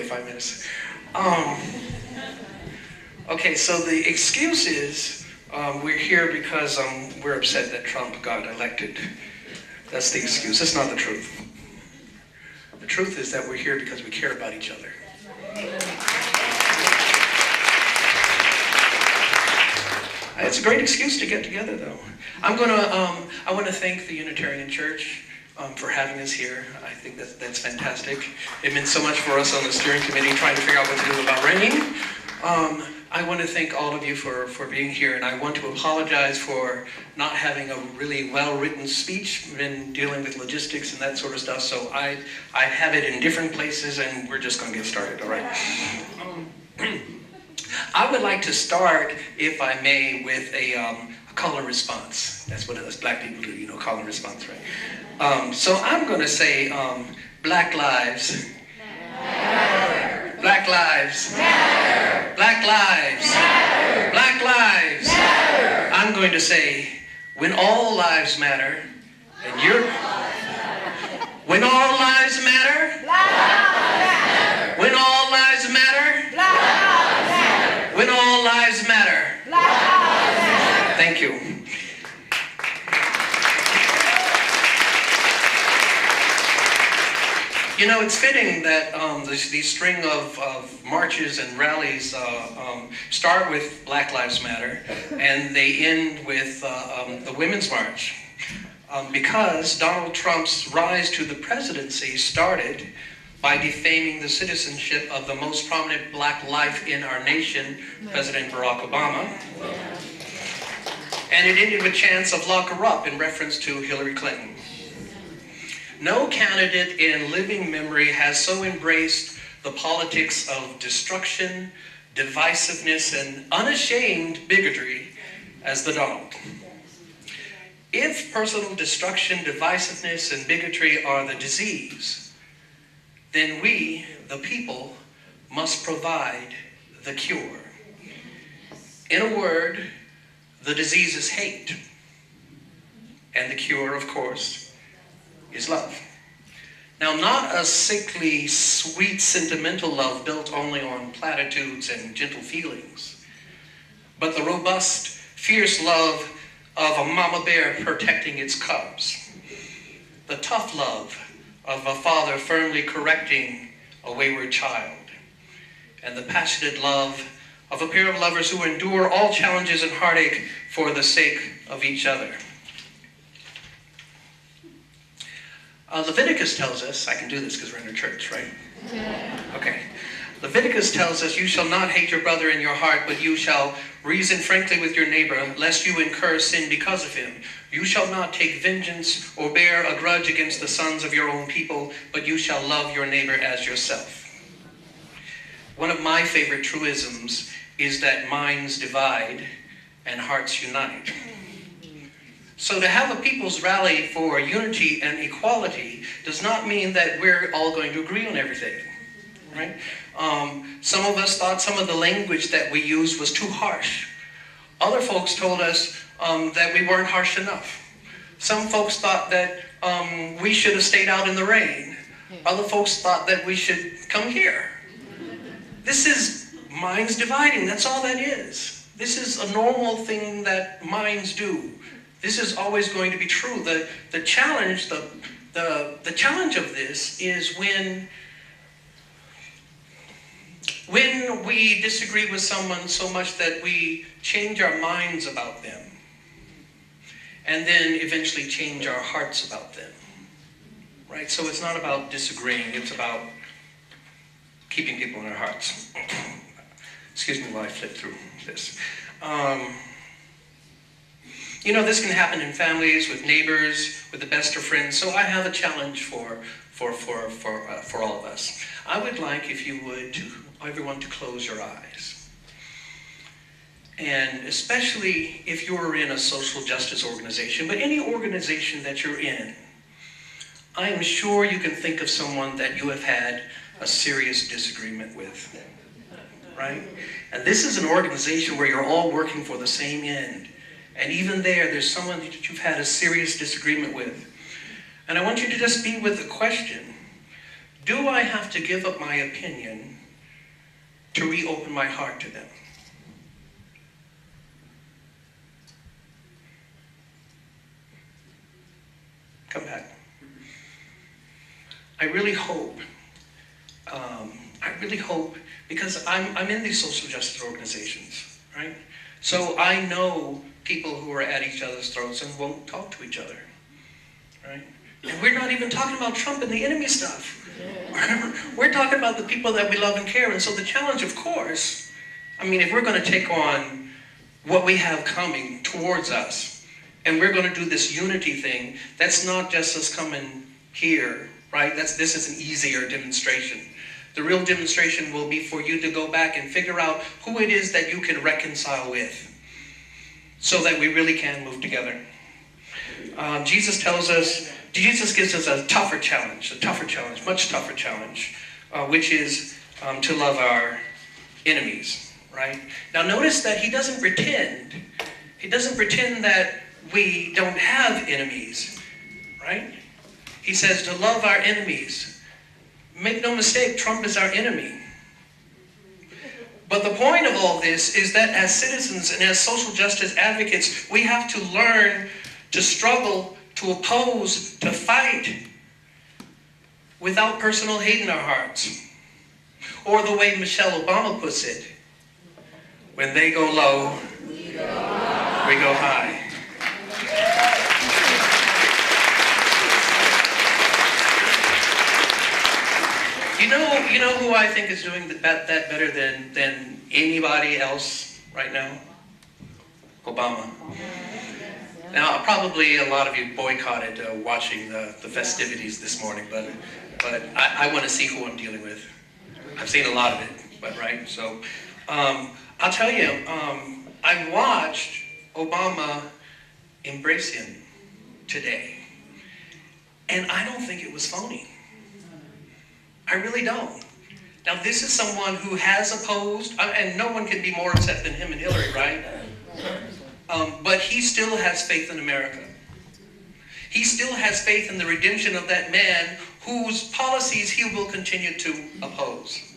45 minutes. Okay, so the excuse is we're here because we're upset that Trump got elected. That's the excuse. That's not the truth. The truth is that we're here because we care about each other. It's a great excuse to get together, though. I want to thank the Unitarian Church for having us here. I think that's fantastic. It meant so much for us on the steering committee trying to figure out what to do about rain. I want to thank all of you for being here, and I want to apologize for not having a really well-written speech. I've been dealing with logistics and that sort of stuff, so I have it in different places, and we're just going to get started, all right? I would like to start, if I may, with a call and response. That's what us black people do, you know, call and response, right? So I'm going to say, Black lives matter. Black lives matter. Black lives matter. Black lives matter. I'm going to say, when all lives matter, and you're... When all lives matter. Black lives matter. When all lives matter. Black lives matter. When all lives matter. Black lives matter. Thank you. You know, it's fitting that these string of marches and rallies start with Black Lives Matter, and they end with the Women's March. Because Donald Trump's rise to the presidency started by defaming the citizenship of the most prominent black life in our nation, President Barack Obama. And it ended with chants of "lock her up" in reference to Hillary Clinton. No candidate in living memory has so embraced the politics of destruction, divisiveness, and unashamed bigotry as the Donald. If personal destruction, divisiveness, and bigotry are the disease, then we, the people, must provide the cure. In a word, the disease is hate, and the cure, of course, is love. Now, not a sickly, sweet, sentimental love built only on platitudes and gentle feelings, but the robust, fierce love of a mama bear protecting its cubs. The tough love of a father firmly correcting a wayward child. And the passionate love of a pair of lovers who endure all challenges and heartache for the sake of each other. Leviticus tells us, I can do this because we're in a church, right? Okay. Leviticus tells us, you shall not hate your brother in your heart, but you shall reason frankly with your neighbor, lest you incur sin because of him. You shall not take vengeance or bear a grudge against the sons of your own people, but you shall love your neighbor as yourself. One of my favorite truisms is that minds divide and hearts unite. So to have a people's rally for unity and equality does not mean that we're all going to agree on everything, right? Some of us thought some of the language that we used was too harsh. Other folks told us that we weren't harsh enough. Some folks thought that we should have stayed out in the rain. Other folks thought that we should come here. This is minds dividing, that's all that is. This is a normal thing that minds do. This is always going to be true. The challenge, the challenge of this is when we disagree with someone so much that we change our minds about them, and then eventually change our hearts about them, right? So it's not about disagreeing, it's about keeping people in our hearts. Excuse me while I flip through this. You know, this can happen in families, with neighbors, with the best of friends. So I have a challenge for all of us. I would like, if you would, everyone to close your eyes. And especially if you're in a social justice organization, but any organization that you're in, I am sure you can think of someone that you have had a serious disagreement with, right? And this is an organization where you're all working for the same end. And even there's someone that you've had a serious disagreement with. And I want you to just be with the question, do I have to give up my opinion to reopen my heart to them? Come back. I really hope, because I'm in these social justice organizations, right? So I know people who are at each other's throats and won't talk to each other, right? And we're not even talking about Trump and the enemy stuff. We're talking about the people that we love and care. And so the challenge, of course, I mean, if we're going to take on what we have coming towards us, and we're going to do this unity thing, that's not just us coming here, right? This is an easier demonstration. The real demonstration will be for you to go back and figure out who it is that you can reconcile with, so that we really can move together. Jesus gives us a tougher challenge, much tougher challenge, which is to love our enemies, right? Now notice that he doesn't pretend that we don't have enemies, right? He says to love our enemies. Make no mistake, Trump is our enemy. But the point of all this is that as citizens and as social justice advocates, we have to learn to struggle, to oppose, to fight without personal hate in our hearts. Or the way Michelle Obama puts it, when they go low, we go high. You know who I think is doing that better than anybody else right now? Obama. Now, probably a lot of you boycotted watching the festivities this morning, but I want to see who I'm dealing with. I've seen a lot of it, but right? So, I'll tell you, I watched Obama embrace him today, and I don't think it was phony. I really don't. Now, this is someone who has opposed, and no one can be more upset than him and Hillary, right? But he still has faith in America. He still has faith in the redemption of that man whose policies he will continue to oppose.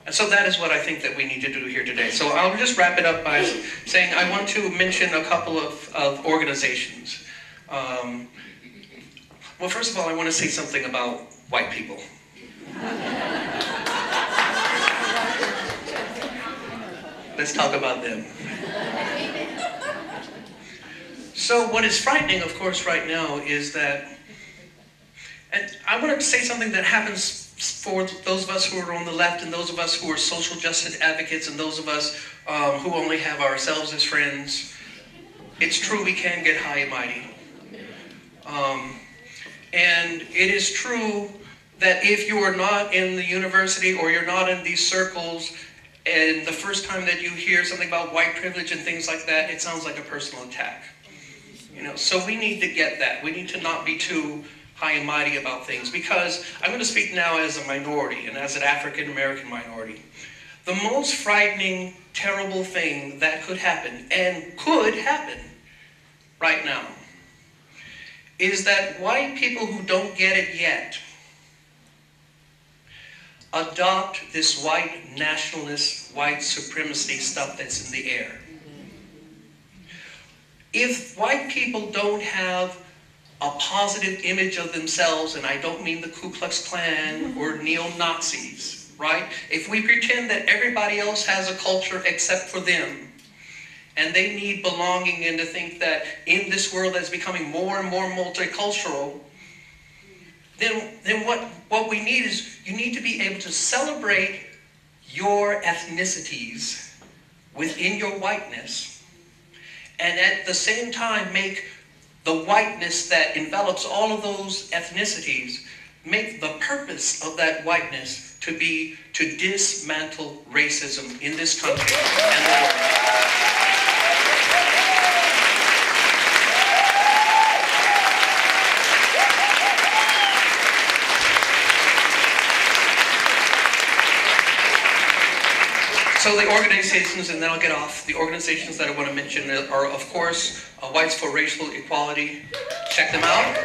And so that is what I think that we need to do here today. So I'll just wrap it up by saying I want to mention a couple of organizations. Well, first of all, I want to say something about white people. Let's talk about them. So what is frightening, of course, right now is that, and I want to say something that happens for those of us who are on the left and those of us who are social justice advocates and those of us who only have ourselves as friends. It's true, we can get high and mighty. And it is true that if you are not in the university or you're not in these circles, and the first time that you hear something about white privilege and things like that, it sounds like a personal attack. So we need to get that. We need to not be too high and mighty about things, because I'm going to speak now as a minority and as an African American minority. The most frightening, terrible thing that could happen, and could happen right now, is that white people who don't get it yet adopt this white nationalist, white supremacy stuff that's in the air. If white people don't have a positive image of themselves, and I don't mean the Ku Klux Klan or neo-Nazis, right? If we pretend that everybody else has a culture except for them, and they need belonging, and to think that in this world that's becoming more and more multicultural, then what we need is, you need to be able to celebrate your ethnicities within your whiteness, and at the same time make the whiteness that envelops all of those ethnicities, make the purpose of that whiteness to be to dismantle racism in this country and the world. So the organizations, and then I'll get off, the organizations that I want to mention are, of course, Whites for Racial Equality. Check them out.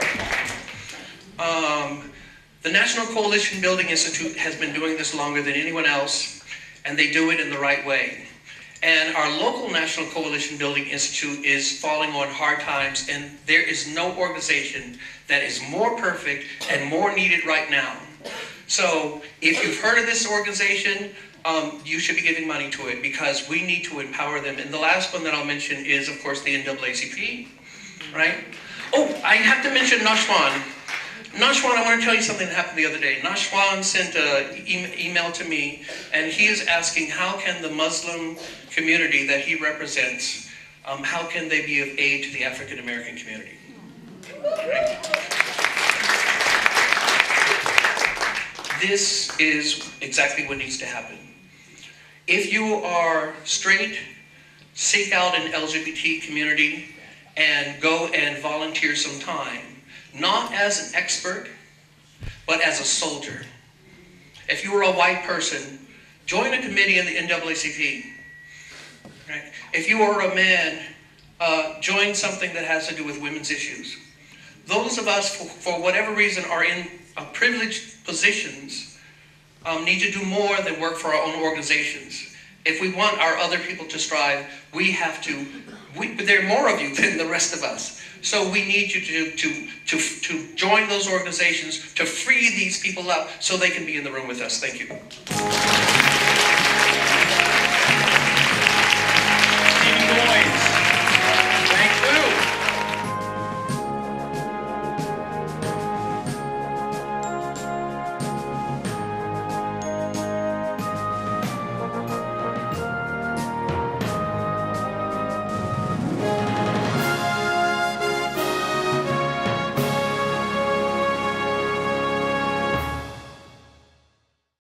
The National Coalition Building Institute has been doing this longer than anyone else, and they do it in the right way. And our local National Coalition Building Institute is falling on hard times, and there is no organization that is more perfect and more needed right now. So if you've heard of this organization, you should be giving money to it because we need to empower them. And the last one that I'll mention is, of course, the NAACP, right? Oh, I have to mention Nashwan. Nashwan, I want to tell you something that happened the other day. Nashwan sent an email to me, and he is asking how can the Muslim community that he represents, how can they be of aid to the African American community? Right? This is exactly what needs to happen. If you are straight, seek out an LGBT community and go and volunteer some time. Not as an expert, but as a soldier. If you are a white person, join a committee in the NAACP. Right? If you are a man, join something that has to do with women's issues. Those of us, for whatever reason, are in privileged positions, need to do more than work for our own organizations. If we want our other people to strive, we have to. There are more of you than the rest of us. So we need you to join those organizations, to free these people up so they can be in the room with us. Thank you.